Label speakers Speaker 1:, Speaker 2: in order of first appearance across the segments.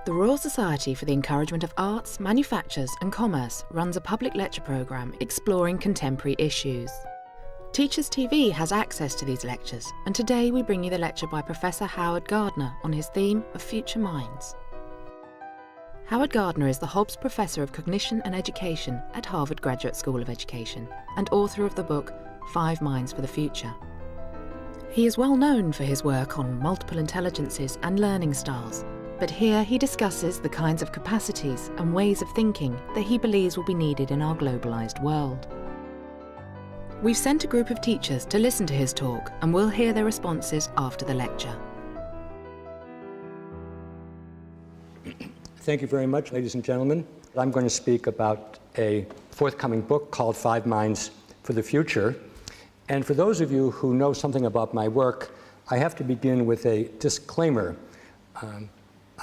Speaker 1: The Royal Society for the Encouragement of Arts, Manufactures and Commerce runs a public lecture programme exploring contemporary issues. Teachers TV has access to these lectures, and today we bring you the lecture by Professor Howard Gardner on his theme of Future Minds. Howard Gardner is the Hobbs Professor of Cognition and Education at Harvard Graduate School of Education and author of the book 5 Minds for the Future. He is well known for his work on multiple intelligences and learning styles, but here he discusses the kinds of capacities and ways of thinking that he believes will be needed in our globalised world. We've sent a group of teachers to listen to his talk, and we'll hear their responses after the lecture.
Speaker 2: Thank you very much, ladies and gentlemen. I'm going to speak about a forthcoming book called 5 Minds for the Future. And for those of you who know something about my work, I have to begin with a disclaimer.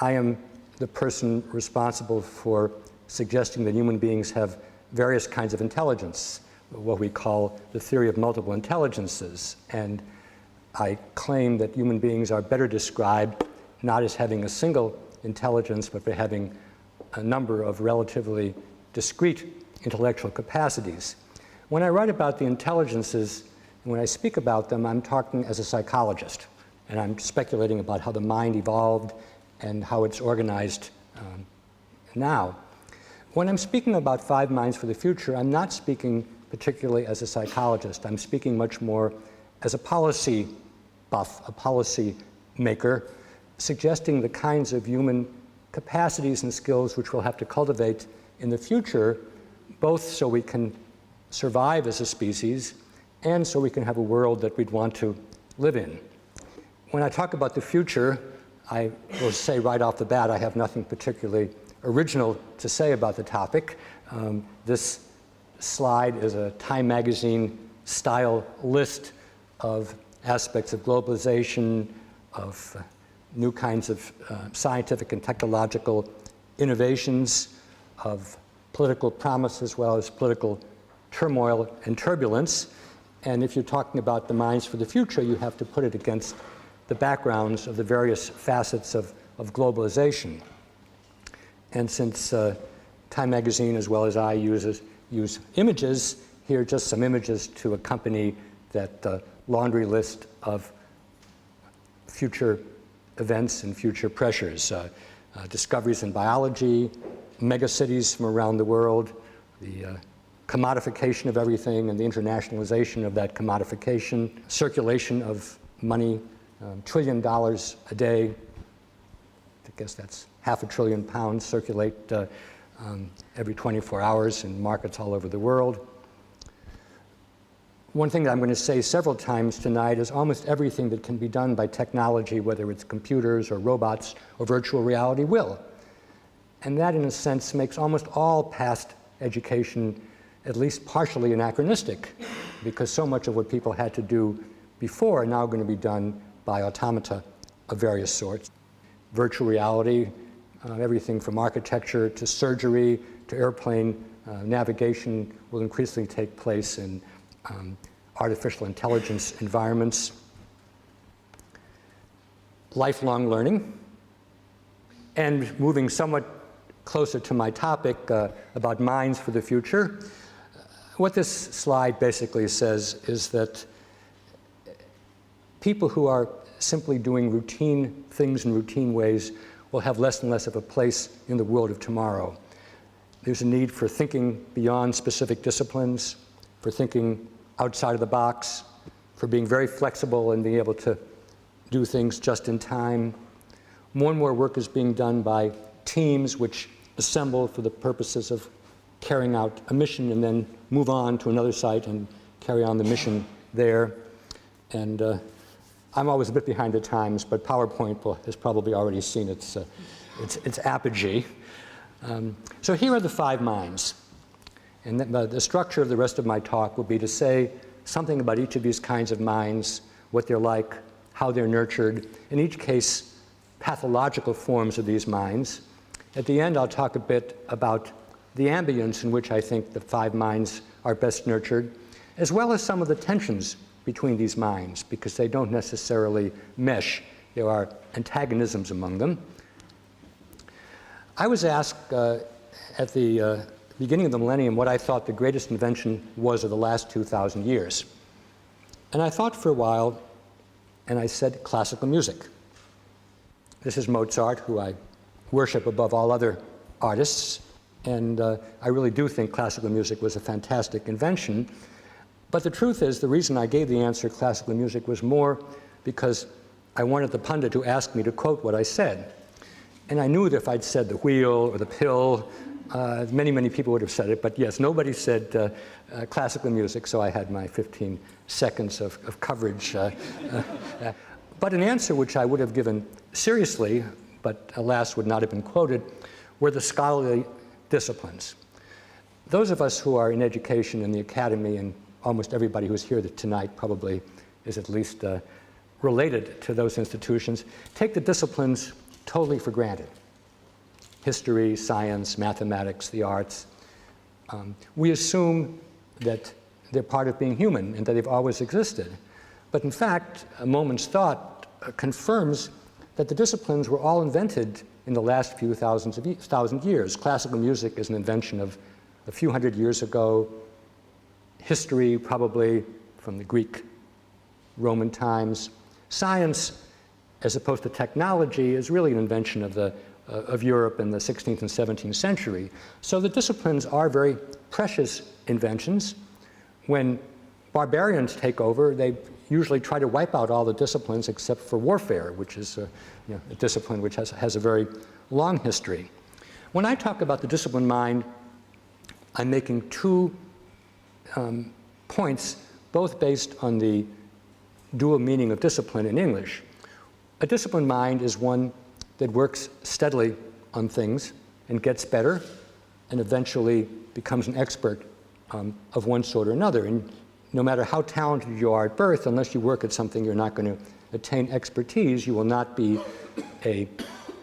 Speaker 2: I am the person responsible for suggesting that human beings have various kinds of intelligence, what we call the theory of multiple intelligences. And I claim that human beings are better described not as having a single intelligence, but by having a number of relatively discrete intellectual capacities. When I write about the intelligences, and when I speak about them, I'm talking as a psychologist, and I'm speculating about how the mind evolved and how it's organized now. When I'm speaking about 5 Minds for the Future, I'm not speaking particularly as a psychologist. I'm speaking much more as a policy buff, a policy maker, suggesting the kinds of human capacities and skills which we'll have to cultivate in the future, both so we can survive as a species and so we can have a world that we'd want to live in. When I talk about the future, I will say right off the bat I have nothing particularly original to say about the topic. This slide is a Time magazine style list of aspects of globalization, of new kinds of scientific and technological innovations, of political promise as well as political turmoil and turbulence. And if you're talking about the minds for the future, you have to put it against the backgrounds of the various facets of globalization. And since Time magazine as well as I use images, here are just some images to accompany that laundry list of future events and future pressures. Discoveries in biology, megacities from around the world, the commodification of everything and the internationalization of that commodification, circulation of money, $1 trillion a day. I guess that's £500 billion circulate every 24 hours in markets all over the world. One thing that I'm going to say several times tonight is almost everything that can be done by technology, whether it's computers or robots or virtual reality, will. And that, in a sense, makes almost all past education at least partially anachronistic, because so much of what people had to do before are now going to be done by automata of various sorts. Virtual reality, everything from architecture to surgery to airplane navigation will increasingly take place in artificial intelligence environments. Lifelong learning. And moving somewhat closer to my topic about minds for the future, what this slide basically says is that people who are simply doing routine things in routine ways will have less and less of a place in the world of tomorrow. There's a need for thinking beyond specific disciplines, for thinking outside of the box, for being very flexible and being able to do things just in time. More and more work is being done by teams which assemble for the purposes of carrying out a mission and then move on to another site and carry on the mission there. And I'm always a bit behind the times, but PowerPoint has probably already seen its apogee. So here are the 5 minds. And the structure of the rest of my talk will be to say something about each of these kinds of minds, what they're like, how they're nurtured, in each case, pathological forms of these minds. At the end, I'll talk a bit about the ambience in which I think the 5 minds are best nurtured, as well as some of the tensions between these minds, because they don't necessarily mesh. There are antagonisms among them. I was asked at the beginning of the millennium what I thought the greatest invention was of the last 2,000 years. And I thought for a while, and I said classical music. This is Mozart, who I worship above all other artists, and I really do think classical music was a fantastic invention. But the truth is, the reason I gave the answer classical music was more because I wanted the pundit who asked me to quote what I said. And I knew that if I'd said the wheel or the pill, many, many people would have said it. But yes, nobody said classical music, so I had my 15 seconds of coverage. But an answer which I would have given seriously, but alas would not have been quoted, were the scholarly disciplines. Those of us who are in education in the academy, and almost everybody who's here tonight probably is at least related to those institutions, take the disciplines totally for granted. History, science, mathematics, the arts. We assume that they're part of being human and that they've always existed. But in fact, a moment's thought confirms that the disciplines were all invented in the last few thousand years. Classical music is an invention of a few hundred years ago. History, probably from the Greek, Roman times. Science, as opposed to technology, is really an invention of Europe in the 16th and 17th century. So the disciplines are very precious inventions. When barbarians take over, they usually try to wipe out all the disciplines except for warfare, which is a discipline which has a very long history. When I talk about the discipline mind, I'm making two points, both based on the dual meaning of discipline in English. A disciplined mind is one that works steadily on things and gets better and eventually becomes an expert of one sort or another. And no matter how talented you are at birth, unless you work at something, you're not going to attain expertise. You will not be a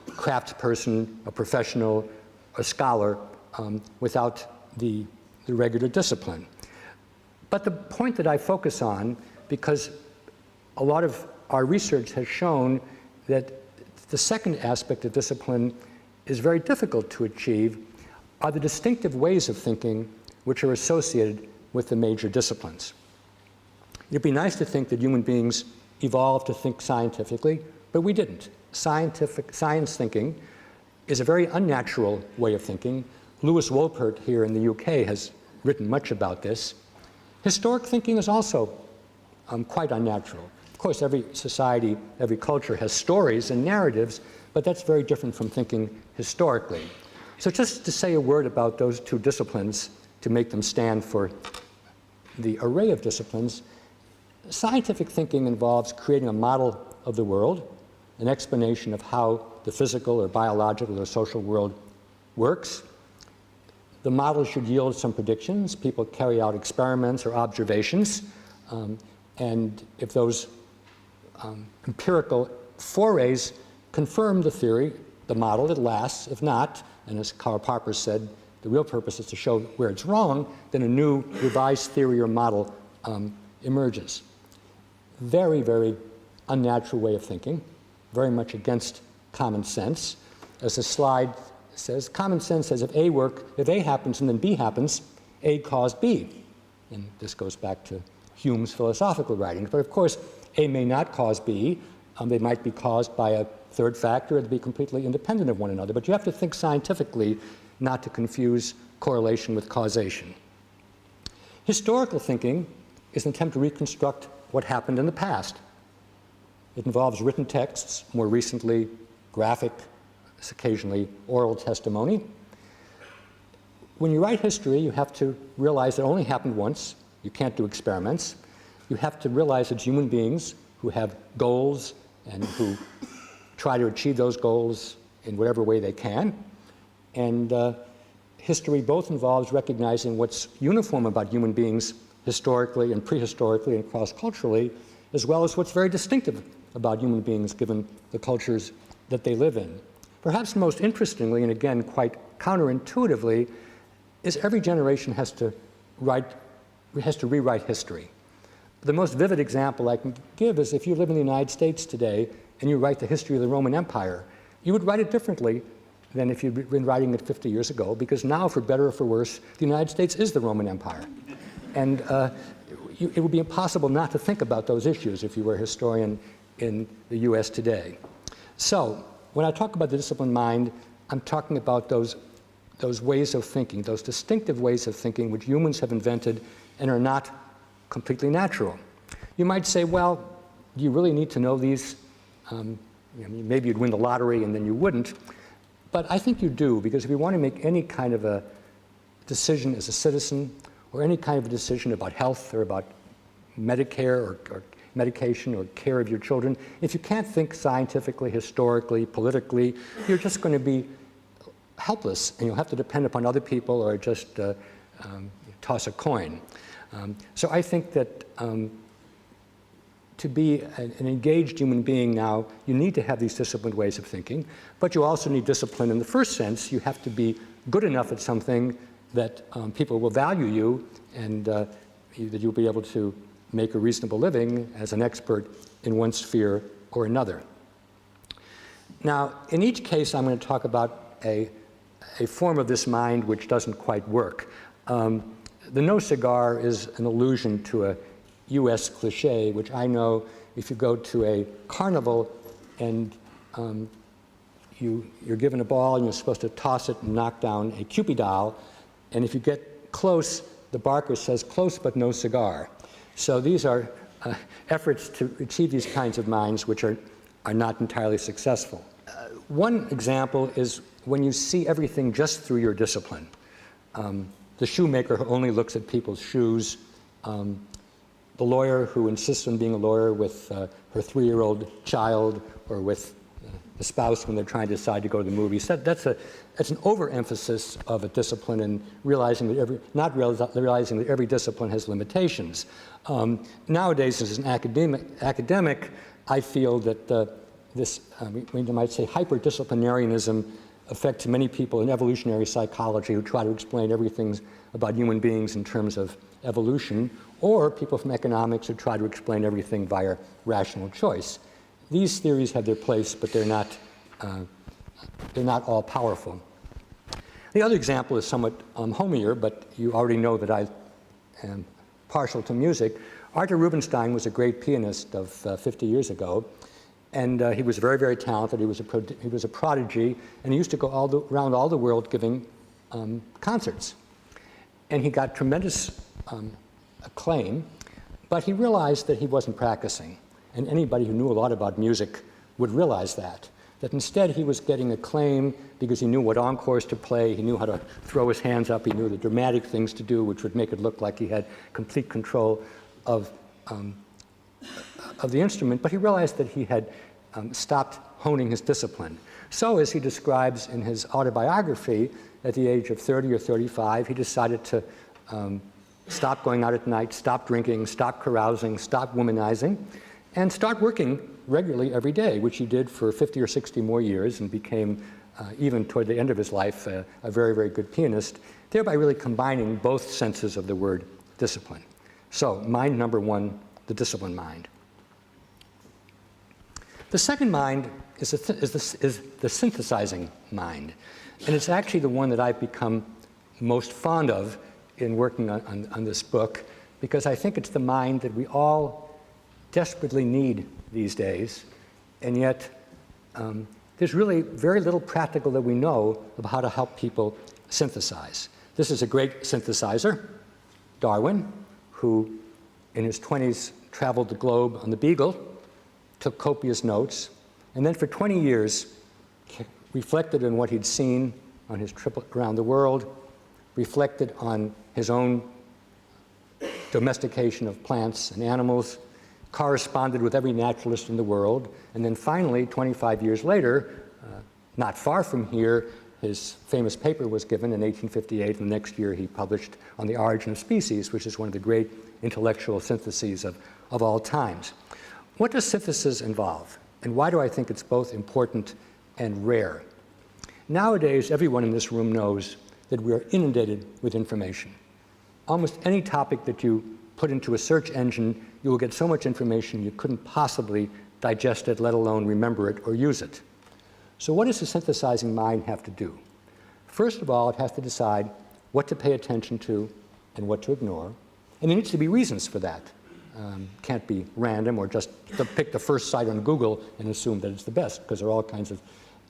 Speaker 2: craftsperson, a professional, a scholar without the regular discipline. But the point that I focus on, because a lot of our research has shown that the second aspect of discipline is very difficult to achieve, are the distinctive ways of thinking which are associated with the major disciplines. It'd be nice to think that human beings evolved to think scientifically, but we didn't. Science thinking is a very unnatural way of thinking. Lewis Wolpert here in the UK has written much about this. Historic thinking is also quite unnatural. Of course, every society, every culture has stories and narratives, but that's very different from thinking historically. So just to say a word about those two disciplines, to make them stand for the array of disciplines, scientific thinking involves creating a model of the world, an explanation of how the physical or biological or social world works. The model should yield some predictions. People carry out experiments or observations, and if those empirical forays confirm the theory, the model, it lasts. If not, and as Karl Popper said, the real purpose is to show where it's wrong, then a new revised theory or model emerges. Very, very unnatural way of thinking, very much against common sense. As the slide says, common sense says if A happens and then B happens, A caused B. And this goes back to Hume's philosophical writings. But of course, A may not cause B. They might be caused by a third factor and be completely independent of one another. But you have to think scientifically not to confuse correlation with causation. Historical thinking is an attempt to reconstruct what happened in the past. It involves written texts, more recently graphic, occasionally oral testimony. When you write history, you have to realize it only happened once. You can't do experiments. You have to realize it's human beings who have goals and who try to achieve those goals in whatever way they can. And history both involves recognizing what's uniform about human beings historically and prehistorically and cross-culturally, as well as what's very distinctive about human beings given the cultures that they live in. Perhaps most interestingly, and again quite counterintuitively, is every generation has to rewrite history. The most vivid example I can give is if you live in the United States today and you write the history of the Roman Empire, you would write it differently than if you'd been writing it 50 years ago, because now, for better or for worse, the United States is the Roman Empire. And it would be impossible not to think about those issues if you were a historian in the US today. So, when I talk about the disciplined mind, I'm talking about those ways of thinking, those distinctive ways of thinking which humans have invented and are not completely natural. You might say, well, do you really need to know these? Maybe you'd win the lottery and then you wouldn't. But I think you do, because if you want to make any kind of a decision as a citizen, or any kind of a decision about health or about Medicare or medication or care of your children, if you can't think scientifically, historically, politically, you're just going to be helpless, and you'll have to depend upon other people or just toss a coin. So I think that to be an engaged human being now, you need to have these disciplined ways of thinking, but you also need discipline in the first sense. You have to be good enough at something that people will value you, and that you'll be able to make a reasonable living as an expert in one sphere or another. Now, in each case, I'm going to talk about a form of this mind which doesn't quite work. The no cigar is an allusion to a US cliche, which I know if you go to a carnival and you're given a ball and you're supposed to toss it and knock down a Cupid doll, and if you get close, the barker says, close but no cigar. So these are efforts to achieve these kinds of minds which are not entirely successful. One example is when you see everything just through your discipline. The shoemaker who only looks at people's shoes, the lawyer who insists on being a lawyer with her 3-year-old child, or with the spouse when they're trying to decide to go to the movies. That's an overemphasis of a discipline, and realizing that realizing that every discipline has limitations. Nowadays, as an academic, I feel that we might say hyper-disciplinarianism affects many people in evolutionary psychology who try to explain everything about human beings in terms of evolution, or people from economics who try to explain everything via rational choice. These theories have their place, but they're not all powerful. The other example is somewhat homier, but you already know that I am partial to music. Arthur Rubinstein was a great pianist of 50 years ago, and he was very, very talented. He was a prodigy, and he used to go around all the world giving concerts. And he got tremendous acclaim, but he realized that he wasn't practicing. And anybody who knew a lot about music would realize that instead he was getting acclaim because he knew what encores to play, he knew how to throw his hands up, he knew the dramatic things to do, which would make it look like he had complete control of the instrument, but he realized that he had stopped honing his discipline. So, as he describes in his autobiography, at the age of 30 or 35, he decided to stop going out at night, stop drinking, stop carousing, stop womanizing, and start working regularly every day, which he did for 50 or 60 more years, and became, even toward the end of his life, a very, very good pianist, thereby really combining both senses of the word discipline. So, mind number one, the disciplined mind. The second mind is the synthesizing mind, and it's actually the one that I've become most fond of in working on this book, because I think it's the mind that we all desperately need these days, and yet there's really very little practical that we know about how to help people synthesize. This is a great synthesizer, Darwin, who in his 20s traveled the globe on the Beagle, took copious notes, and then for 20 years reflected on what he'd seen on his trip around the world, reflected on his own domestication of plants and animals, corresponded with every naturalist in the world, and then finally, 25 years later, not far from here, his famous paper was given in 1858, and the next year he published On the Origin of Species, which is one of the great intellectual syntheses of all times. What does synthesis involve, and why do I think it's both important and rare? Nowadays, everyone in this room knows that we are inundated with information. Almost any topic that you put into a search engine, you will get so much information you couldn't possibly digest it, let alone remember it or use it. So what does the synthesizing mind have to do? First of all, it has to decide what to pay attention to and what to ignore. And there needs to be reasons for that. Can't be random or just to pick the first site on Google and assume that it's the best, because there are all kinds of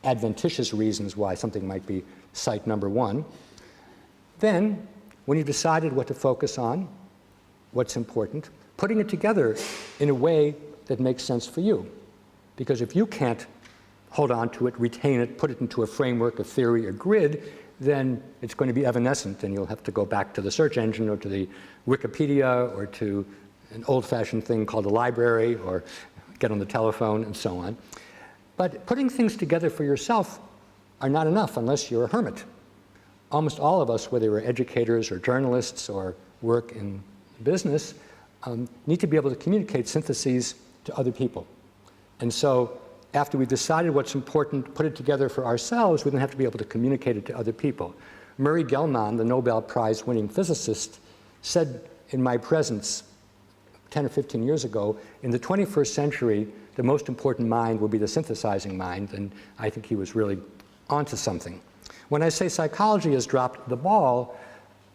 Speaker 2: adventitious reasons why something might be site number one. Then, when you've decided what to focus on, what's important, putting it together in a way that makes sense for you. Because if you can't hold on to it, retain it, put it into a framework, a theory, a grid, then it's going to be evanescent, and you'll have to go back to the search engine or to the Wikipedia or to an old-fashioned thing called a library or get on the telephone and so on. But putting things together for yourself are not enough unless you're a hermit. Almost all of us, whether we're educators or journalists or work in business, need to be able to communicate syntheses to other people. And so after we've decided what's important, put it together for ourselves, we then have to be able to communicate it to other people. Murray Gell-Mann, the Nobel Prize-winning physicist, said in my presence 10 or 15 years ago, in the 21st century, the most important mind will be the synthesizing mind, and I think he was really onto something. When I say psychology has dropped the ball,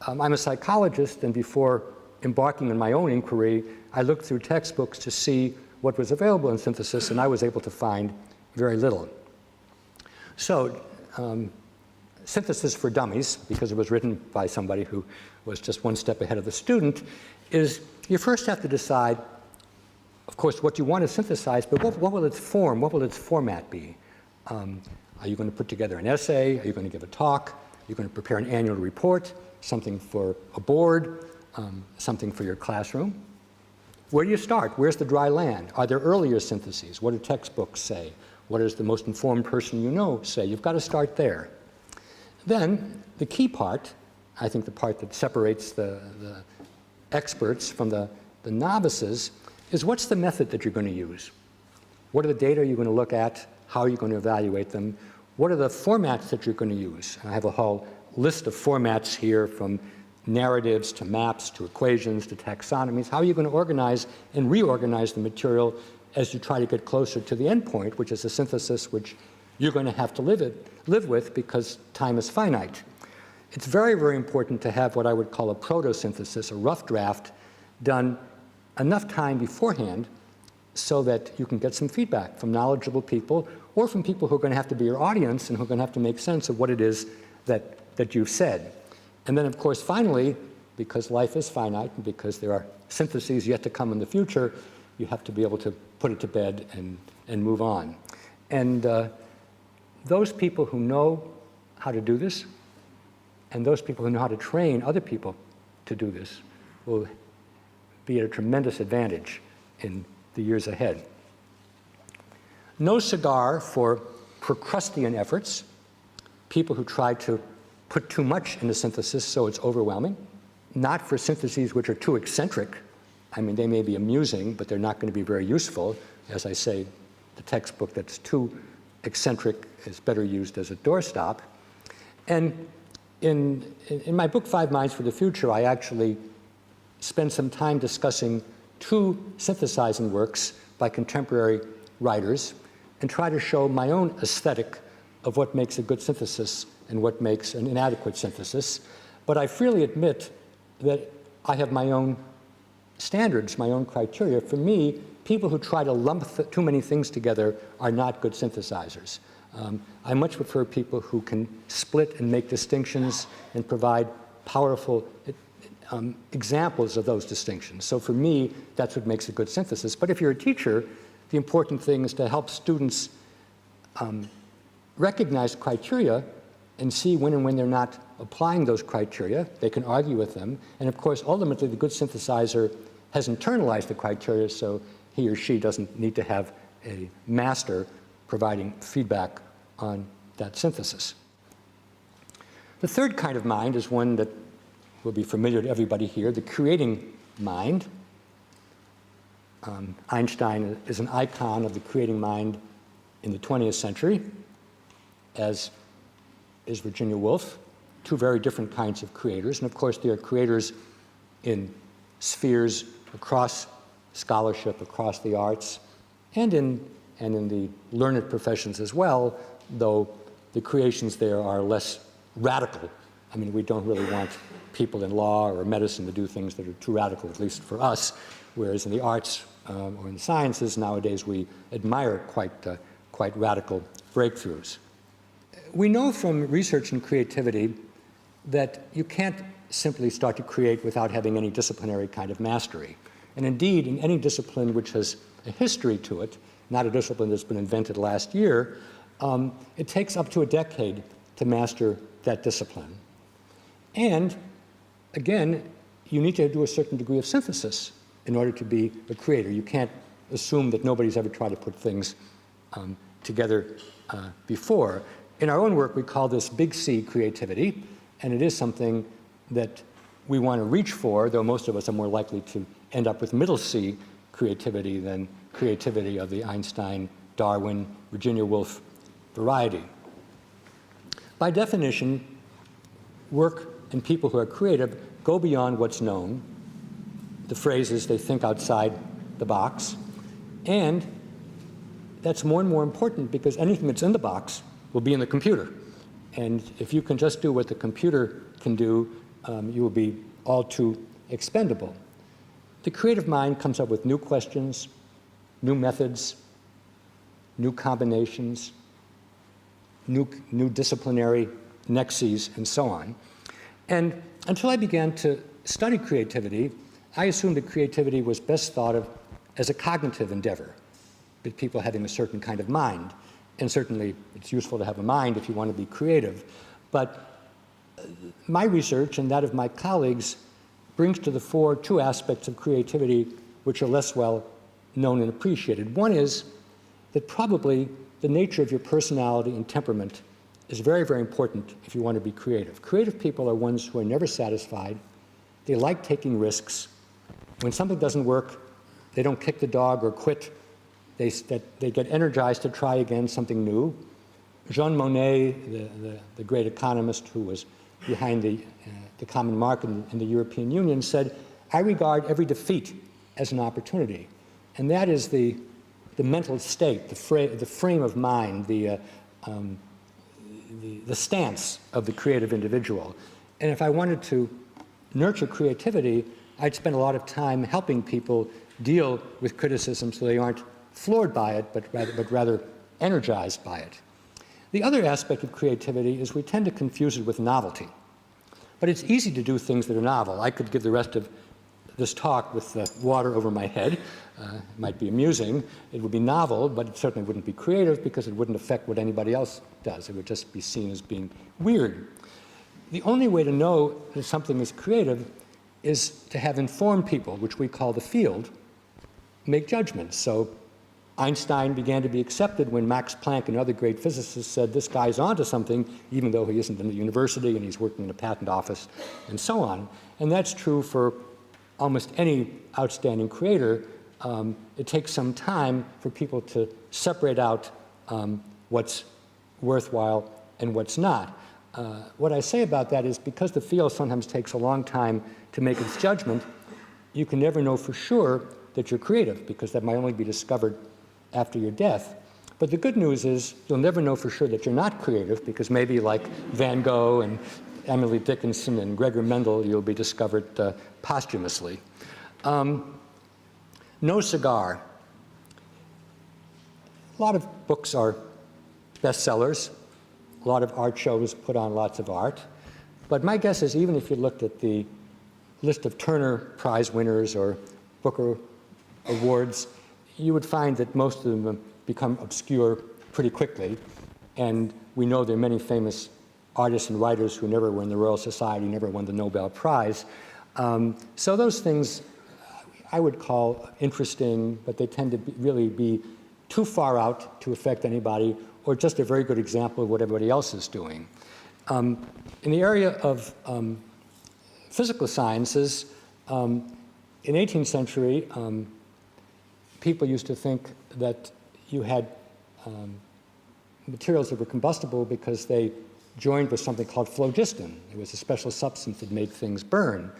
Speaker 2: I'm a psychologist, and before embarking on my own inquiry, I looked through textbooks to see what was available in synthesis, and I was able to find very little. So, Synthesis for Dummies, because it was written by somebody who was just one step ahead of the student, is you first have to decide, of course, what you want to synthesize, but what will its form, what will its format be? Are you going to put together an essay? Are you going to give a talk? Are you going to prepare an annual report, something for a board, something for your classroom? Where do you start? Where's the dry land? Are there earlier syntheses? What do textbooks say? What does the most informed person you know say? You've got to start there. Then, the key part, I think the part that separates the experts from the novices, is what's the method that you're going to use? What are the data you're going to look at? How are you going to evaluate them? What are the formats that you're going to use? I have a whole list of formats here, from narratives to maps to equations to taxonomies. How are you going to organize and reorganize the material as you try to get closer to the end point, which is a synthesis which you're going to have to live with because time is finite. It's very, very important to have what I would call a proto-synthesis, a rough draft, done enough time beforehand so that you can get some feedback from knowledgeable people or from people who are going to have to be your audience and who are going to have to make sense of what it is that you've said. And then, of course, finally, because life is finite and because there are syntheses yet to come in the future, you have to be able to put it to bed and move on. And those people who know how to do this, and those people who know how to train other people to do this, will be at a tremendous advantage in the years ahead. No cigar for Procrustean efforts, people who try to put too much into synthesis so it's overwhelming. Not for syntheses which are too eccentric. I mean, they may be amusing, but they're not going to be very useful. As I say, the textbook that's too eccentric is better used as a doorstop. And in my book, 5 Minds for the Future, I actually spend some time discussing 2 synthesizing works by contemporary writers and try to show my own aesthetic of what makes a good synthesis and what makes an inadequate synthesis. But I freely admit that I have my own standards, my own criteria. For me, people who try to lump too many things together are not good synthesizers. I much prefer people who can split and make distinctions and provide powerful examples of those distinctions. So for me, that's what makes a good synthesis. But if you're a teacher, the important thing is to help students recognize criteria and see when and when they're not applying those criteria. They can argue with them. And of course, ultimately, the good synthesizer has internalized the criteria, so he or she doesn't need to have a master providing feedback on that synthesis. The third kind of mind is one that will be familiar to everybody here, the creating mind. Einstein is an icon of the creating mind in the 20th century, as is Virginia Woolf, 2 very different kinds of creators. And of course, they are creators in spheres across scholarship, across the arts, and in the learned professions as well, though the creations there are less radical. I mean, we don't really want people in law or medicine to do things that are too radical, at least for us, whereas in the arts or in the sciences nowadays we admire quite radical breakthroughs. We know from research in creativity that you can't simply start to create without having any disciplinary kind of mastery. And indeed, in any discipline which has a history to it, not a discipline that's been invented last year, it takes up to a decade to master that discipline. And again, you need to do a certain degree of synthesis in order to be a creator. You can't assume that nobody's ever tried to put things together before. In our own work, we call this big C creativity, and it is something that we want to reach for, though most of us are more likely to end up with middle C creativity than creativity of the Einstein, Darwin, Virginia Woolf variety. By definition, work and people who are creative go beyond what's known. The phrase is they think outside the box. And that's more and more important because anything that's in the box will be in the computer. And if you can just do what the computer can do, you will be all too expendable. The creative mind comes up with new questions, new methods, new combinations, new disciplinary nexes, and so on. And until I began to study creativity, I assumed that creativity was best thought of as a cognitive endeavor, with people having a certain kind of mind. And certainly it's useful to have a mind if you want to be creative. But my research and that of my colleagues brings to the fore two aspects of creativity which are less well known and appreciated. One is that probably the nature of your personality and temperament is very, very important if you want to be creative. Creative people are ones who are never satisfied. They like taking risks. When something doesn't work, they don't kick the dog or quit. They get energized to try again something new. Jean Monnet, the great economist who was behind the common market in the European Union, said, "I regard every defeat as an opportunity." And that is the mental state, the frame of mind, the stance of the creative individual. And if I wanted to nurture creativity, I'd spend a lot of time helping people deal with criticism so they aren't floored by it, but rather energized by it. The other aspect of creativity is we tend to confuse it with novelty. But it's easy to do things that are novel. I could give the rest of this talk with water over my head. It might be amusing. It would be novel, but it certainly wouldn't be creative because it wouldn't affect what anybody else does. It would just be seen as being weird. The only way to know that something is creative is to have informed people, which we call the field, make judgments. So Einstein began to be accepted when Max Planck and other great physicists said, this guy's onto something, even though he isn't in the university and he's working in a patent office, and so on. And that's true for almost any outstanding creator. It takes some time for people to separate out what's worthwhile and what's not. What I say about that is because the field sometimes takes a long time to make its judgment, you can never know for sure that you're creative, because that might only be discovered after your death. But the good news is you'll never know for sure that you're not creative, because maybe like Van Gogh and Emily Dickinson and Gregor Mendel, you'll be discovered posthumously. No cigar. A lot of books are bestsellers. A lot of art shows put on lots of art. But my guess is even if you looked at the list of Turner Prize winners or Booker Awards, you would find that most of them become obscure pretty quickly. And we know there are many famous artists and writers who never were in the Royal Society, never won the Nobel Prize. So those things I would call interesting, but they tend to really be too far out to affect anybody, or just a very good example of what everybody else is doing. In the area of physical sciences, in the 18th century, people used to think that you had materials that were combustible because they joined with something called phlogiston. It was a special substance that made things burn.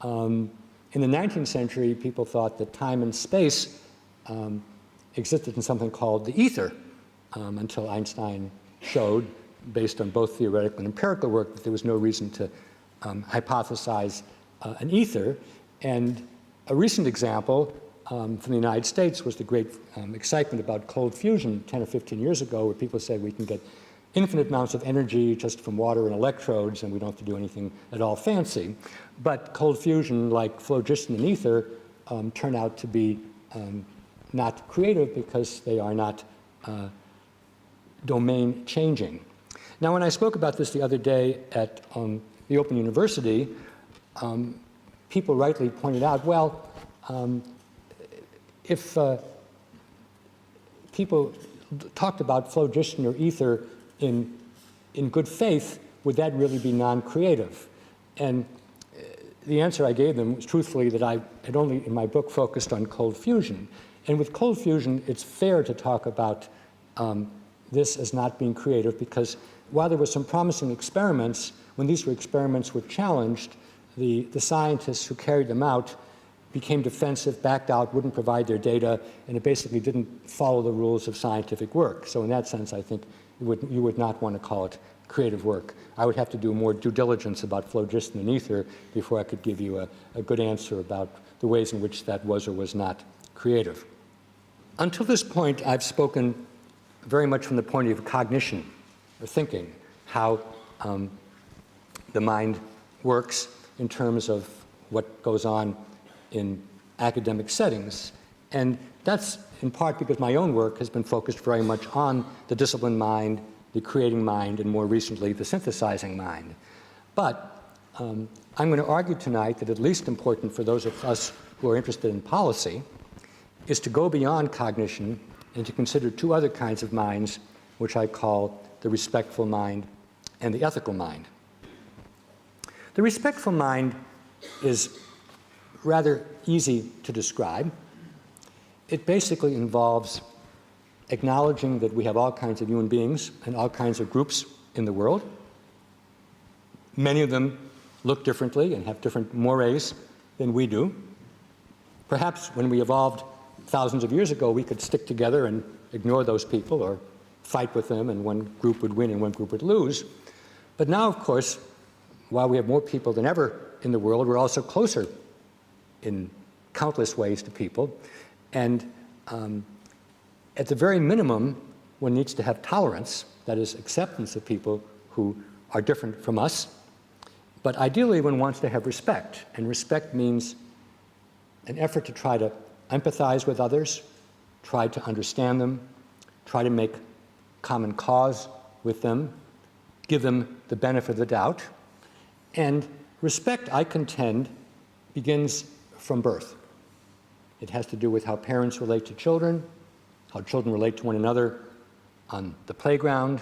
Speaker 2: In the 19th century, people thought that time and space existed in something called the ether, until Einstein showed, based on both theoretical and empirical work, that there was no reason to hypothesize an ether. And a recent example from the United States was the great excitement about cold fusion 10 or 15 years ago, where people said we can get infinite amounts of energy just from water and electrodes, and we don't have to do anything at all fancy. But cold fusion, like phlogiston and ether, turn out to be not creative because they are not domain changing. Now, when I spoke about this the other day at the Open University, people rightly pointed out, well, if people talked about phlogiston or ether in good faith, would that really be non-creative? And the answer I gave them was truthfully that I had only in my book focused on cold fusion. And with cold fusion, it's fair to talk about this as not being creative, because while there were some promising experiments, when these experiments were challenged, the scientists who carried them out became defensive, backed out, wouldn't provide their data, and it basically didn't follow the rules of scientific work. So in that sense, I think you would not want to call it creative work. I would have to do more due diligence about phlogiston and ether before I could give you a good answer about the ways in which that was or was not creative. Until this point, I've spoken very much from the point of view of cognition, or thinking, how the mind works in terms of what goes on in academic settings. And that's in part because my own work has been focused very much on the disciplined mind, the creating mind, and more recently, the synthesizing mind. But I'm going to argue tonight that at least important for those of us who are interested in policy is to go beyond cognition and to consider two other kinds of minds, which I call the respectful mind and the ethical mind. The respectful mind is rather easy to describe. It basically involves acknowledging that we have all kinds of human beings and all kinds of groups in the world. Many of them look differently and have different mores than we do. Perhaps when we evolved thousands of years ago, we could stick together and ignore those people or fight with them, and one group would win and one group would lose. But now, of course, while we have more people than ever in the world, we're also closer in countless ways to people. And at the very minimum, one needs to have tolerance, that is, acceptance of people who are different from us. But ideally, one wants to have respect, and respect means an effort to try to empathize with others, try to understand them, try to make common cause with them, give them the benefit of the doubt. And respect, I contend, begins from birth. It has to do with how parents relate to children, how children relate to one another on the playground.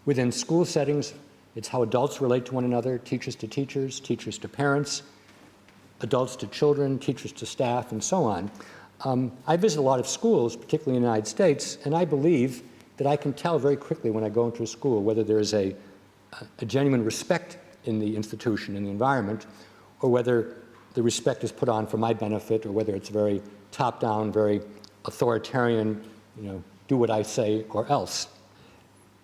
Speaker 2: Within school settings, it's how adults relate to one another, teachers to teachers, teachers to parents, adults to children, teachers to staff, and so on. I visit a lot of schools, particularly in the United States, and I believe that I can tell very quickly when I go into a school whether there is a genuine respect in the institution, in the environment, or whether the respect is put on for my benefit, or whether it's very top-down, very authoritarian, do what I say or else.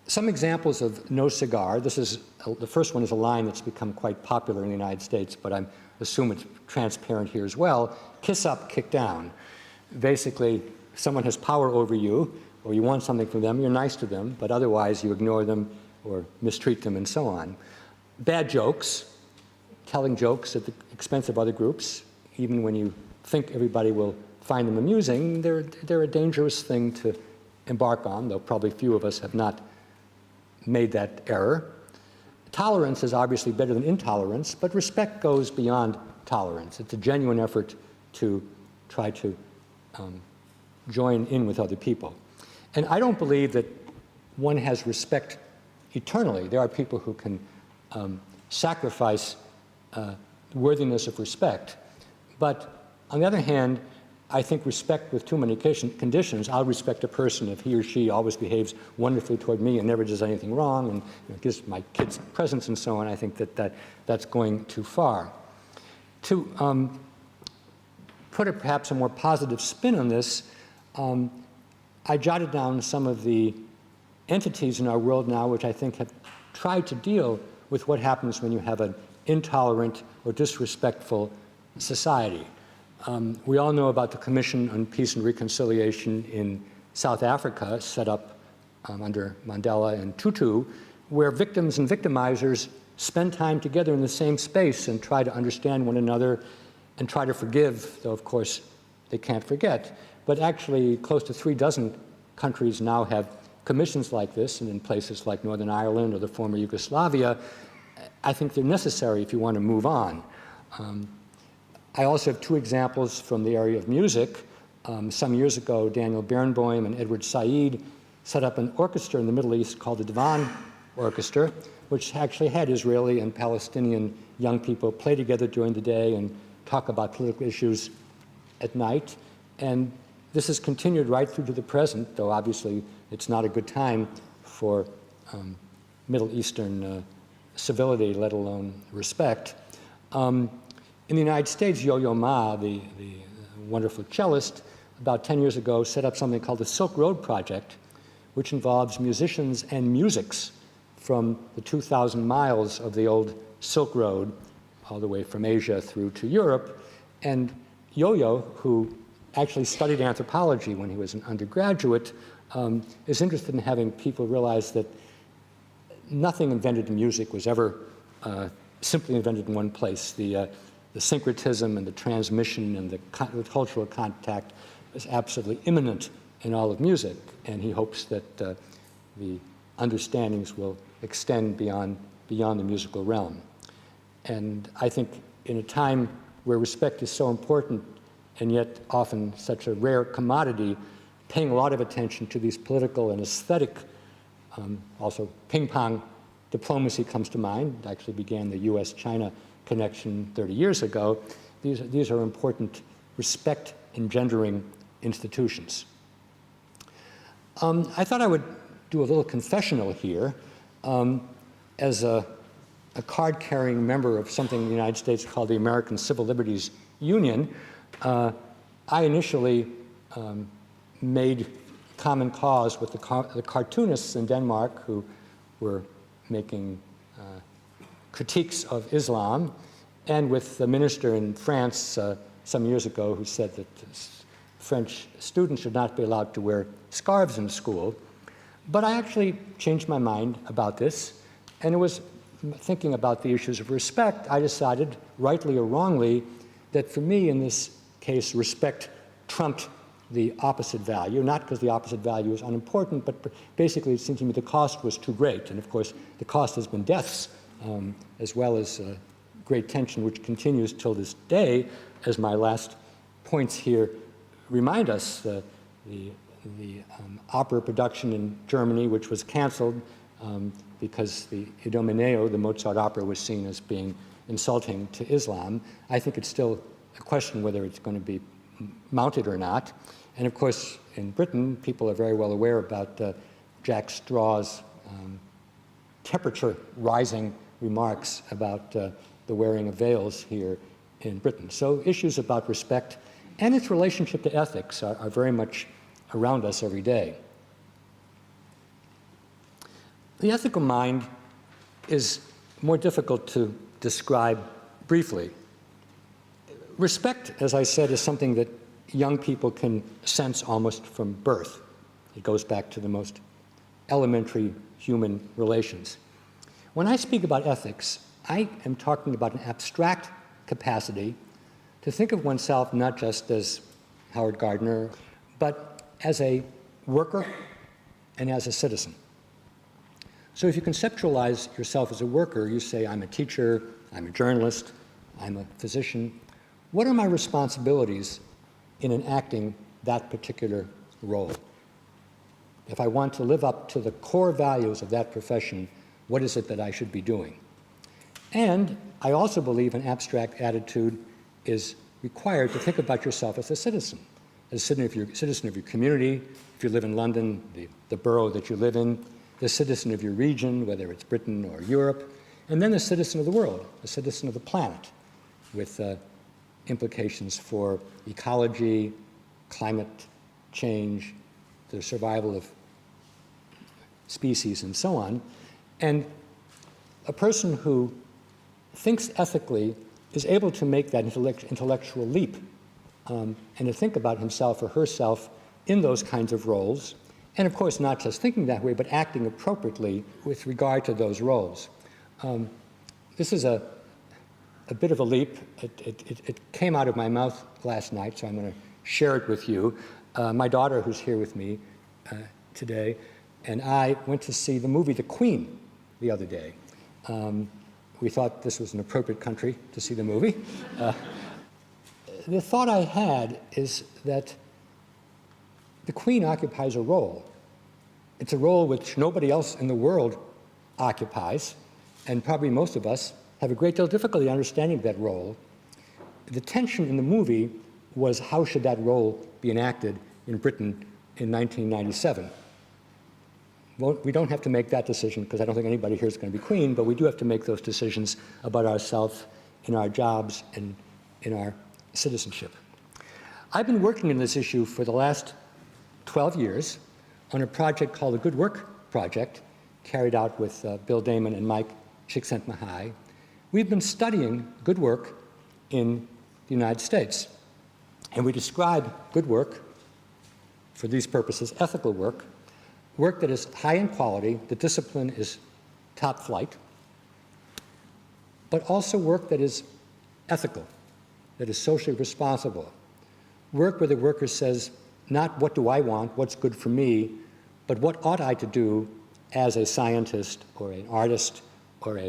Speaker 2: Some examples of no cigar. This is, the first one is a line that's become quite popular in the United States, but I assume it's transparent here as well. Kiss up, kick down. Basically, if someone has power over you, or you want something from them, you're nice to them, but otherwise you ignore them or mistreat them and so on. Bad jokes, telling jokes at the expense of other groups, even when you think everybody will find them amusing, they're a dangerous thing to embark on, though probably few of us have not made that error. Tolerance is obviously better than intolerance, but respect goes beyond tolerance. It's a genuine effort to try to join in with other people. And I don't believe that one has respect eternally. There are people who can sacrifice the worthiness of respect. But on the other hand, I think respect with too many conditions. I'll respect a person if he or she always behaves wonderfully toward me and never does anything wrong and gives my kids presents and so on. I think that's going too far. To put perhaps a more positive spin on this, I jotted down some of the entities in our world now which I think have tried to deal with what happens when you have an intolerant or disrespectful society. We all know about the Commission on Peace and Reconciliation in South Africa, set up under Mandela and Tutu, where victims and victimizers spend time together in the same space and try to understand one another and try to forgive, though of course they can't forget. But actually close to 36 countries now have commissions like this, and in places like Northern Ireland or the former Yugoslavia, I think they're necessary if you want to move on. I also have two examples from the area of music. Some years ago, Daniel Barenboim and Edward Said set up an orchestra in the Middle East called the Divan Orchestra, which actually had Israeli and Palestinian young people play together during the day and talk about political issues at night. And this has continued right through to the present, though obviously it's not a good time for Middle Eastern civility, let alone respect. In the United States, Yo-Yo Ma, the wonderful cellist, about 10 years ago set up something called the Silk Road Project, which involves musicians and musics from the 2,000 miles of the old Silk Road, all the way from Asia through to Europe. And Yo-Yo, who actually studied anthropology when he was an undergraduate, is interested in having people realize that nothing invented in music was ever simply invented in one place. The syncretism and the transmission and the cultural contact is absolutely imminent in all of music, and he hopes that the understandings will extend beyond the musical realm. And I think in a time where respect is so important and yet often such a rare commodity, paying a lot of attention to these political and aesthetic, also ping-pong diplomacy comes to mind. It actually began the US-China connection 30 years ago. These are important respect-engendering institutions. I thought I would do a little confessional here. As a card-carrying member of something in the United States called the American Civil Liberties Union, I initially made common cause with the cartoonists in Denmark who were making critiques of Islam, and with the minister in France some years ago who said that French students should not be allowed to wear scarves in school. But I actually changed my mind about this, and it was thinking about the issues of respect, I decided, rightly or wrongly, that for me in this case, respect trumped the opposite value, not because the opposite value is unimportant, but basically it seemed to me the cost was too great. And of course, the cost has been deaths, as well as great tension, which continues till this day, as my last points here remind us. The opera production in Germany, which was canceled because the Idomeneo, the Mozart opera, was seen as being insulting to Islam. I think it's still a question whether it's going to be mounted or not. And of course, in Britain, people are very well aware about Jack Straw's temperature-rising remarks about the wearing of veils here in Britain. So issues about respect and its relationship to ethics are very much around us every day. The ethical mind is more difficult to describe briefly. Respect, as I said, is something that young people can sense almost from birth. It goes back to the most elementary human relations. When I speak about ethics, I am talking about an abstract capacity to think of oneself not just as Howard Gardner, but as a worker and as a citizen. So if you conceptualize yourself as a worker, you say, I'm a teacher, I'm a journalist, I'm a physician. What are my responsibilities in enacting that particular role? If I want to live up to the core values of that profession, what is it that I should be doing? And I also believe an abstract attitude is required to think about yourself as a citizen. As a citizen of your community, if you live in London, the borough that you live in, the citizen of your region, whether it's Britain or Europe, and then the citizen of the world, a citizen of the planet, with implications for ecology, climate change, the survival of species, and so on. And a person who thinks ethically is able to make that intellectual leap and to think about himself or herself in those kinds of roles. And of course, not just thinking that way, but acting appropriately with regard to those roles. This is a bit of a leap. It came out of my mouth last night, so I'm going to share it with you. My daughter, who's here with me today, and I went to see the movie The Queen the other day. We thought this was an appropriate country to see the movie. The thought I had is that the Queen occupies a role. It's a role which nobody else in the world occupies, and probably most of us have a great deal of difficulty understanding that role. The tension in the movie was how should that role be enacted in Britain in 1997. Well, we don't have to make that decision because I don't think anybody here is going to be queen, but we do have to make those decisions about ourselves in our jobs and in our citizenship. I've been working on this issue for the last 12 years on a project called the Good Work Project, carried out with Bill Damon and Mike Csikszentmihalyi. We've been studying good work in the United States, and we describe good work, for these purposes, ethical work, work that is high in quality, the discipline is top flight, but also work that is ethical, that is socially responsible, work where the worker says, not what do I want, what's good for me, but what ought I to do as a scientist or an artist or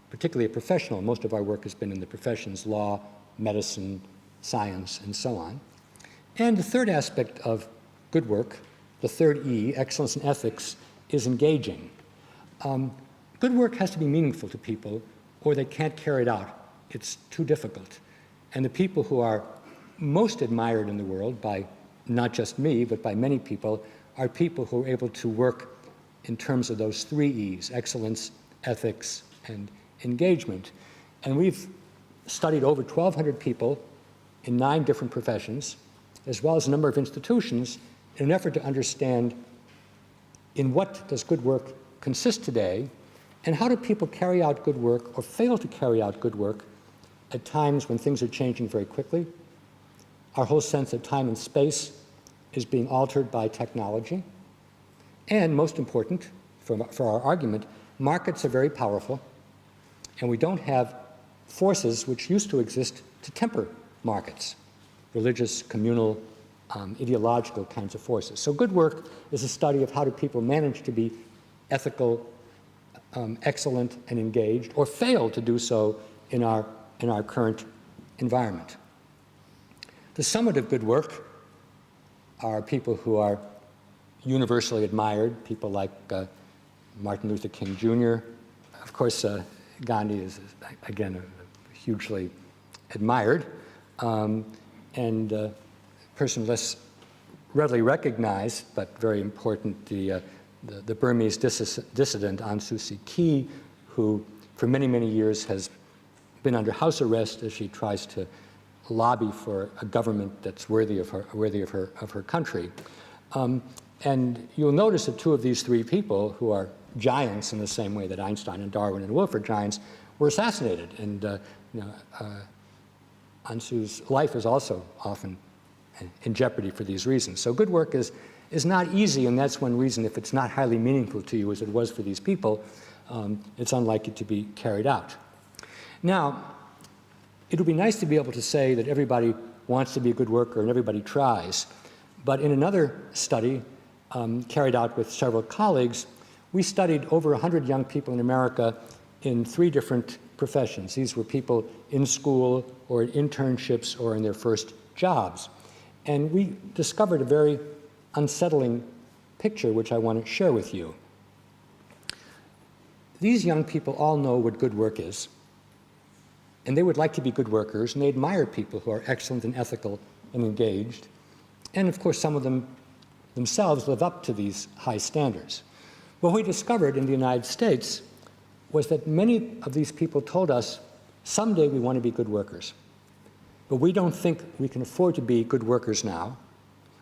Speaker 2: particularly a professional. Most of our work has been in the professions, law, medicine, science, and so on. And the third aspect of good work, the third E, excellence in ethics, is engaging. Good work has to be meaningful to people or they can't carry it out. It's too difficult. And the people who are most admired in the world by not just me, but by many people, are people who are able to work in terms of those three E's, excellence, ethics, and engagement. And we've studied over 1,200 people in 9 different professions, as well as a number of institutions, in an effort to understand in what does good work consist today, and how do people carry out good work or fail to carry out good work at times when things are changing very quickly. Our whole sense of time and space is being altered by technology. And most important, for our argument, markets are very powerful, and we don't have forces which used to exist to temper markets, religious, communal, ideological kinds of forces. So good work is a study of how do people manage to be ethical, excellent, and engaged, or fail to do so in our current environment. The summit of good work are people who are universally admired, people like Martin Luther King Jr. Of course, Gandhi is, again, hugely admired, and a person less readily recognized, but very important, the Burmese dissident Aung San Suu Kyi, who for many, many years has been under house arrest as she tries to lobby for a government that's worthy of her country. And you'll notice that 2 of these 3 people, who are giants in the same way that Einstein and Darwin and Wolff are giants, were assassinated. And Aung Su's life is also often in jeopardy for these reasons. So good work is not easy, and that's one reason, if it's not highly meaningful to you as it was for these people, it's unlikely to be carried out. Now, it would be nice to be able to say that everybody wants to be a good worker and everybody tries. But in another study carried out with several colleagues, we studied over 100 young people in America in 3 different professions. These were people in school or in internships or in their first jobs. And we discovered a very unsettling picture, which I want to share with you. These young people all know what good work is, and they would like to be good workers, and they admire people who are excellent and ethical and engaged. And of course, some of them themselves live up to these high standards. What we discovered in the United States was that many of these people told us, someday we want to be good workers, but we don't think we can afford to be good workers now.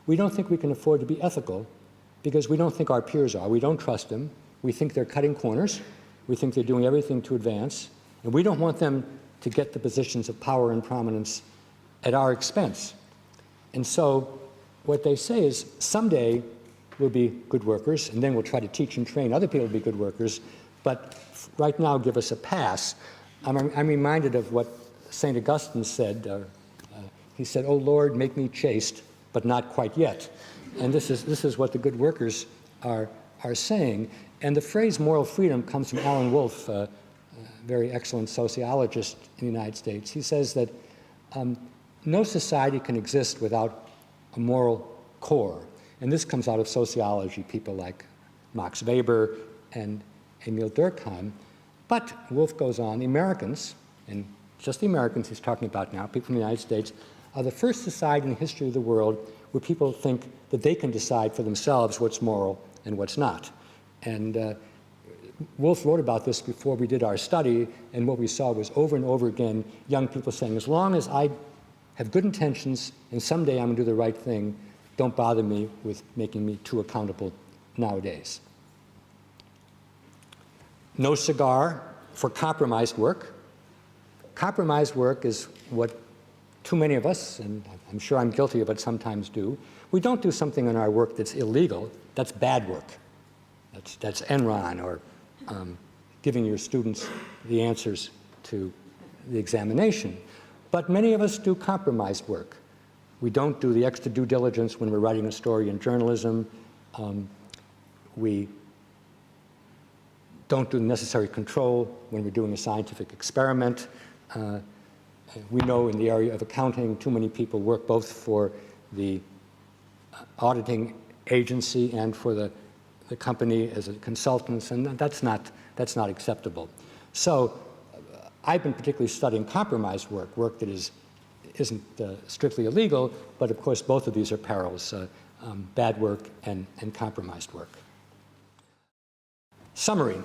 Speaker 2: We don't think we can afford to be ethical, because we don't think our peers are. We don't trust them. We think they're cutting corners. We think they're doing everything to advance. And we don't want them to get the positions of power and prominence at our expense. And so what they say is someday we'll be good workers, and then we'll try to teach and train other people to be good workers, but right now give us a pass. I'm reminded of what St. Augustine said. He said, "Oh Lord, make me chaste, but not quite yet." And this is what the good workers are saying. And the phrase moral freedom comes from Alan Wolf, a very excellent sociologist in the United States. He says that no society can exist without a moral core. And this comes out of sociology, people like Max Weber and Emil Durkheim. But Wolf goes on, the Americans, and just the Americans he's talking about now, people from the United States, are the first society in the history of the world where people think that they can decide for themselves what's moral and what's not. And Wolf wrote about this before we did our study, and what we saw was over and over again young people saying, as long as I have good intentions and someday I'm going to do the right thing, don't bother me with making me too accountable nowadays. No cigar for compromised work. Compromised work is what too many of us, and I'm sure I'm guilty of it, sometimes do. We don't do something in our work that's illegal. That's bad work. That's Enron, or giving your students the answers to the examination. But many of us do compromised work. We don't do the extra due diligence when we're writing a story in journalism. We don't do the necessary control when we're doing a scientific experiment. We know in the area of accounting, too many people work both for the auditing agency and for the company as a consultants, and that's not acceptable. So I've been particularly studying compromised work, work that isn't strictly illegal, but of course both of these are perils, bad work and compromised work. Summary.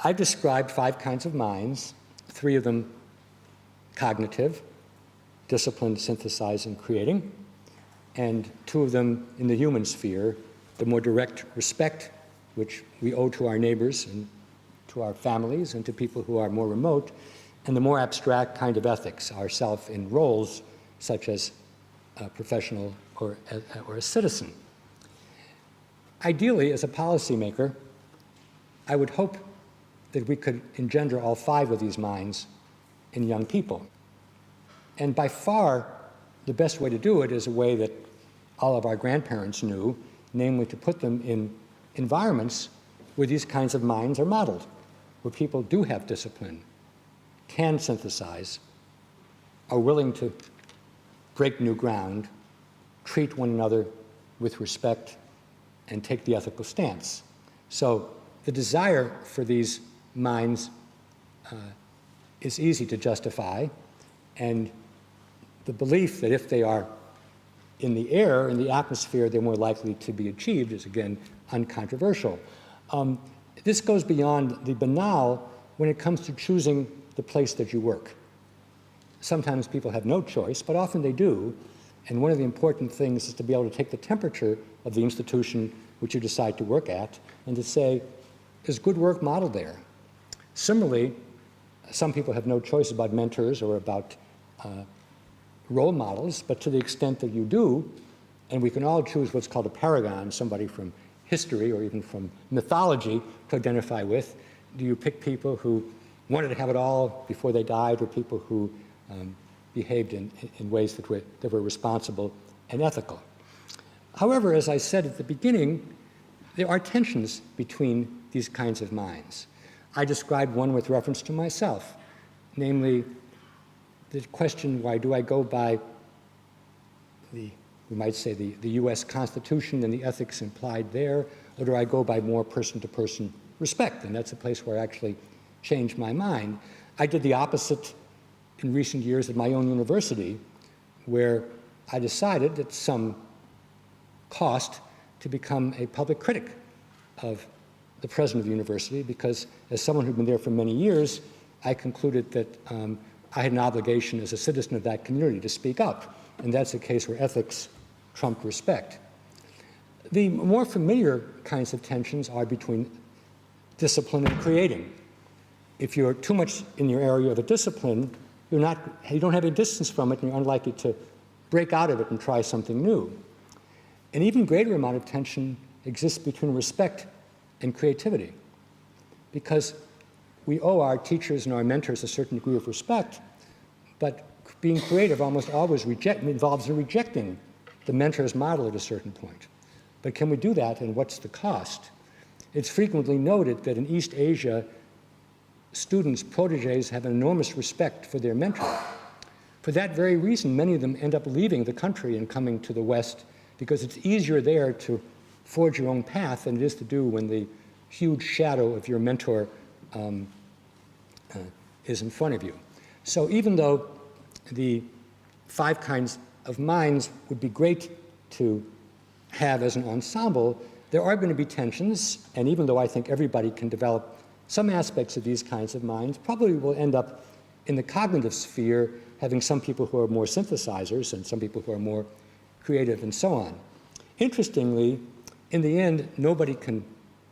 Speaker 2: I've described 5 kinds of minds, 3 of them cognitive, disciplined, synthesizing, creating, and 2 of them in the human sphere, the more direct respect which we owe to our neighbors and to our families and to people who are more remote, and the more abstract kind of ethics, ourself in roles such as a professional or a citizen. Ideally, as a policymaker, I would hope that we could engender all 5 of these minds in young people. And by far, the best way to do it is a way that all of our grandparents knew, namely to put them in environments where these kinds of minds are modeled, where people do have discipline, can synthesize, are willing to break new ground, treat one another with respect, and take the ethical stance. So the desire for these minds is easy to justify, and the belief that if they are in the air, in the atmosphere, they're more likely to be achieved is, again, uncontroversial. This goes beyond the banal when it comes to choosing the place that you work. Sometimes people have no choice, but often they do, and one of the important things is to be able to take the temperature of the institution which you decide to work at and to say, is good work modeled there? Similarly, some people have no choice about mentors or about role models, but to the extent that you do, and we can all choose what's called a paragon, somebody from history or even from mythology to identify with. Do you pick people who wanted to have it all before they died, or people who behaved in ways that were responsible and ethical? However, as I said at the beginning, there are tensions between these kinds of minds. I described one with reference to myself, namely the question, why do I go by we might say the US Constitution and the ethics implied there, or do I go by more person-to-person respect? And that's a place where I actually changed my mind. I did the opposite in recent years at my own university, where I decided at some cost to become a public critic of the president of the university, because as someone who'd been there for many years, I concluded that I had an obligation as a citizen of that community to speak up, and that's a case where ethics trumped respect. The more familiar kinds of tensions are between discipline and creating. If you're too much in your area of a discipline, you don't have any distance from it, and you're unlikely to break out of it and try something new. An even greater amount of tension exists between respect and creativity, because we owe our teachers and our mentors a certain degree of respect, but being creative almost always involves rejecting the mentor's model at a certain point. But can we do that, and what's the cost? It's frequently noted that in East Asia, students, protégés, have an enormous respect for their mentor. For that very reason, many of them end up leaving the country and coming to the West, because it's easier there to forge your own path than it is to do when the huge shadow of your mentor is in front of you. So even though the 5 kinds of minds would be great to have as an ensemble, there are going to be tensions, and even though I think everybody can develop some aspects of these kinds of minds, probably will end up in the cognitive sphere, having some people who are more synthesizers and some people who are more creative and so on. Interestingly, in the end, nobody can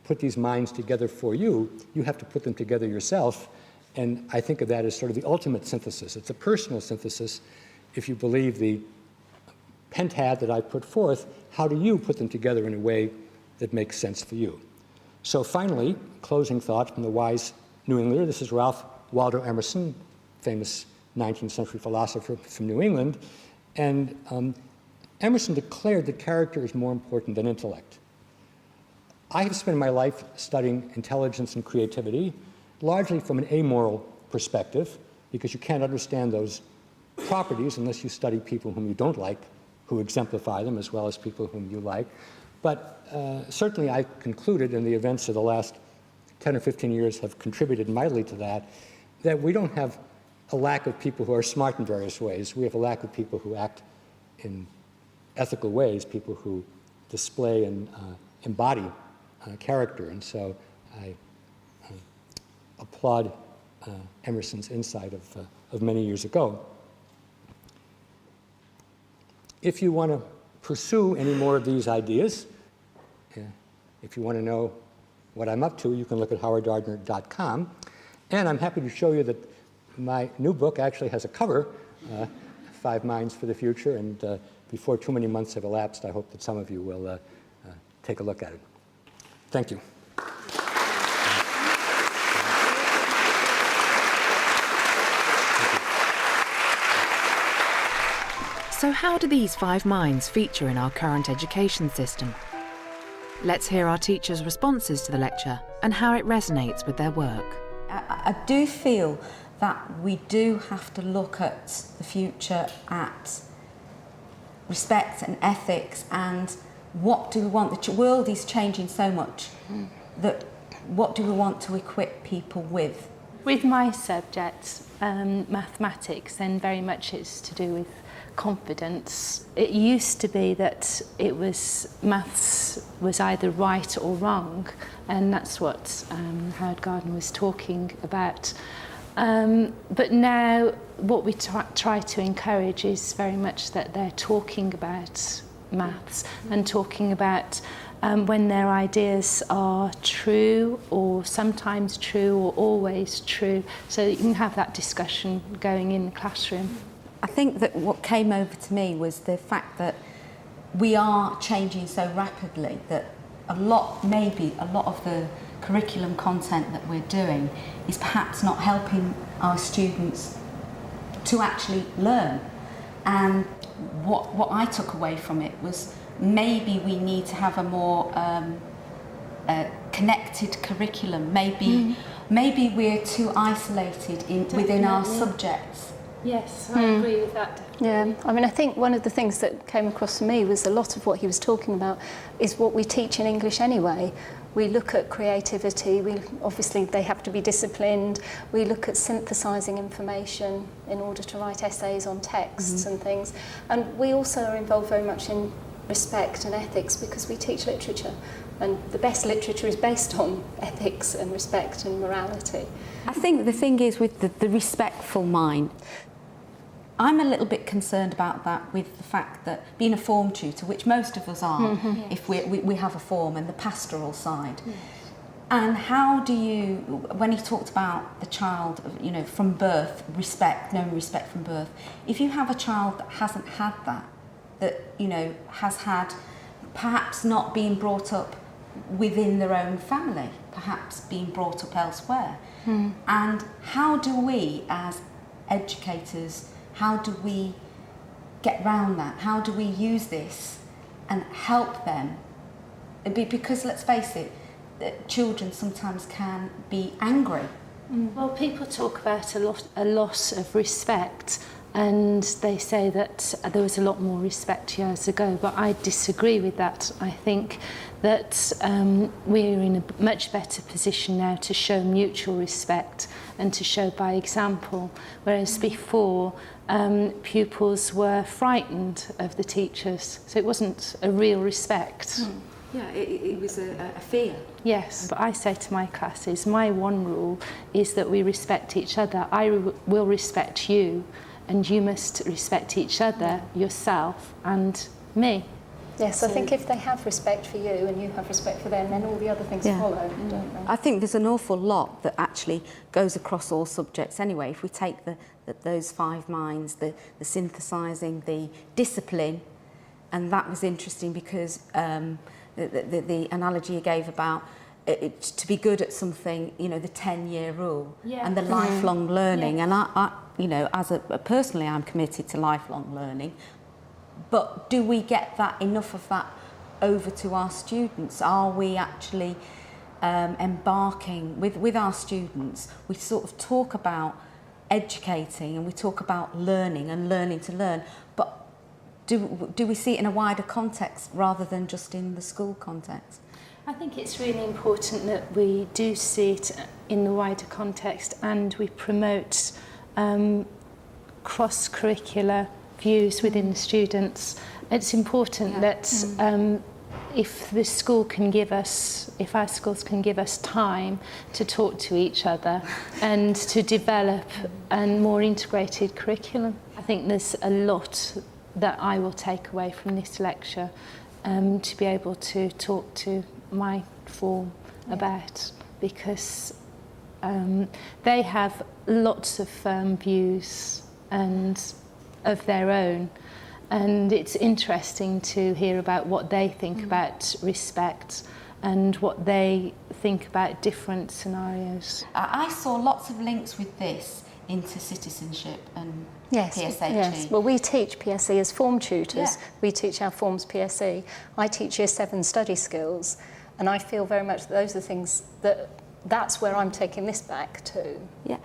Speaker 2: put these minds together for you. You have to put them together yourself, and I think of that as sort of the ultimate synthesis. It's a personal synthesis. If you believe the pentad that I put forth, how do you put them together in a way that makes sense for you? So finally, closing thought from the wise New Englander. This is Ralph Waldo Emerson, famous 19th century philosopher from New England. And Emerson declared that character is more important than intellect. I have spent my life studying intelligence and creativity, largely from an amoral perspective, because you can't understand those properties unless you study people whom you don't like, who exemplify them, as well as people whom you like. But certainly I concluded, and the events of the last 10 or 15 years have contributed mightily to that, that we don't have a lack of people who are smart in various ways. We have a lack of people who act in ethical ways, people who display and embody character. And so I applaud Emerson's insight of many years ago. If you want to pursue any more of these ideas, if you want to know what I'm up to, you can look at howardgardner.com. And I'm happy to show you that my new book actually has a cover, 5 Minds for the Future, and before too many months have elapsed, I hope that some of you will take a look at it. Thank you.
Speaker 1: So how do these 5 minds feature in our current education system? Let's hear our teachers' responses to the lecture and how it resonates with their work.
Speaker 3: I do feel that we do have to look at the future at respect and ethics, and what do we want? The world is changing so much that what do we want to equip people with?
Speaker 4: With my subject, mathematics, then very much it's to do with confidence. It used to be that maths was either right or wrong, and that's what Howard Gardner was talking about. But now what we try to encourage is very much that they're talking about maths and talking about when their ideas are true, or sometimes true, or always true, so that you can have that discussion going in the classroom.
Speaker 3: I think that what came over to me was the fact that we are changing so rapidly that maybe a lot of the curriculum content that we're doing is perhaps not helping our students to actually learn. And what I took away from it was maybe we need to have a more connected curriculum. Maybe we're too isolated within our subjects.
Speaker 4: Yes, I agree with that.
Speaker 5: Yeah, I mean, I think one of the things that came across to me was a lot of what he was talking about is what we teach in English anyway. We look at creativity, obviously they have to be disciplined. We look at synthesizing information in order to write essays on texts and things. And we also are involved very much in respect and ethics because we teach literature. And the best literature is based on ethics and respect and morality.
Speaker 3: I think the thing is with the respectful mind, I'm a little bit concerned about that with the fact that being a form tutor, which most of us are, if we have a form, and the pastoral side. And how do you, when he talked about the child, you know, from birth, respect, knowing respect from birth, if you have a child that hasn't had that, that, you know, has had perhaps not being brought up within their own family, perhaps being brought up elsewhere, and how do we as educators, how do we get round that? How do we use this and help them? Because let's face it, that children sometimes can be angry.
Speaker 4: Well, people talk about a loss of respect, and they say that there was a lot more respect years ago, but I disagree with that. I think that we're in a much better position now to show mutual respect and to show by example, whereas before pupils were frightened of the teachers, so it wasn't a real respect.
Speaker 3: Yeah, it was a fear.
Speaker 4: Yes, but I say to my classes, my one rule is that we respect each other. Will respect you, and you must respect each other, yourself and me.
Speaker 5: Yes, I think if they have respect for you and you have respect for them, then all the other things follow, don't they?
Speaker 3: I think there's an awful lot that actually goes across all subjects anyway. If we take those 5 minds, the synthesizing, the discipline, and that was interesting because the analogy you gave about to be good at something, you know, the 10-year rule and the lifelong learning. And I you know, personally, I'm committed to lifelong learning. But do we get that enough of that over to our students? Are we actually embarking with our students? We sort of talk about educating and we talk about learning and learning to learn, but do we see it in a wider context rather than just in the school context?
Speaker 4: I think it's really important that we do see it in the wider context, and we promote cross-curricular views within the students. It's important that if the school can give us, if our schools can give us time to talk to each other and to develop a more integrated curriculum. I think there's a lot that I will take away from this lecture to be able to talk to my form about, because they have lots of views and of their own, and it's interesting to hear about what they think about respect and what they think about different scenarios.
Speaker 3: I saw lots of links with this into citizenship and PSHE.
Speaker 5: Yes. Well, we teach PSE as form tutors. We teach our forms PSE. I teach Year 7 study skills, and I feel very much that those are things that's where I'm taking this back to.
Speaker 3: Yeah,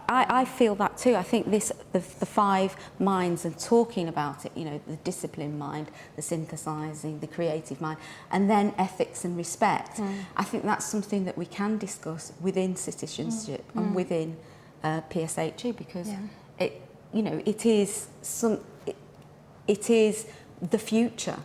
Speaker 3: I feel that too. I think the 5 minds and talking about it, you know, the discipline mind, the synthesizing, the creative mind, and then ethics and respect. I think that's something that we can discuss within citizenship and within PSHE, because it, you know, it is the future.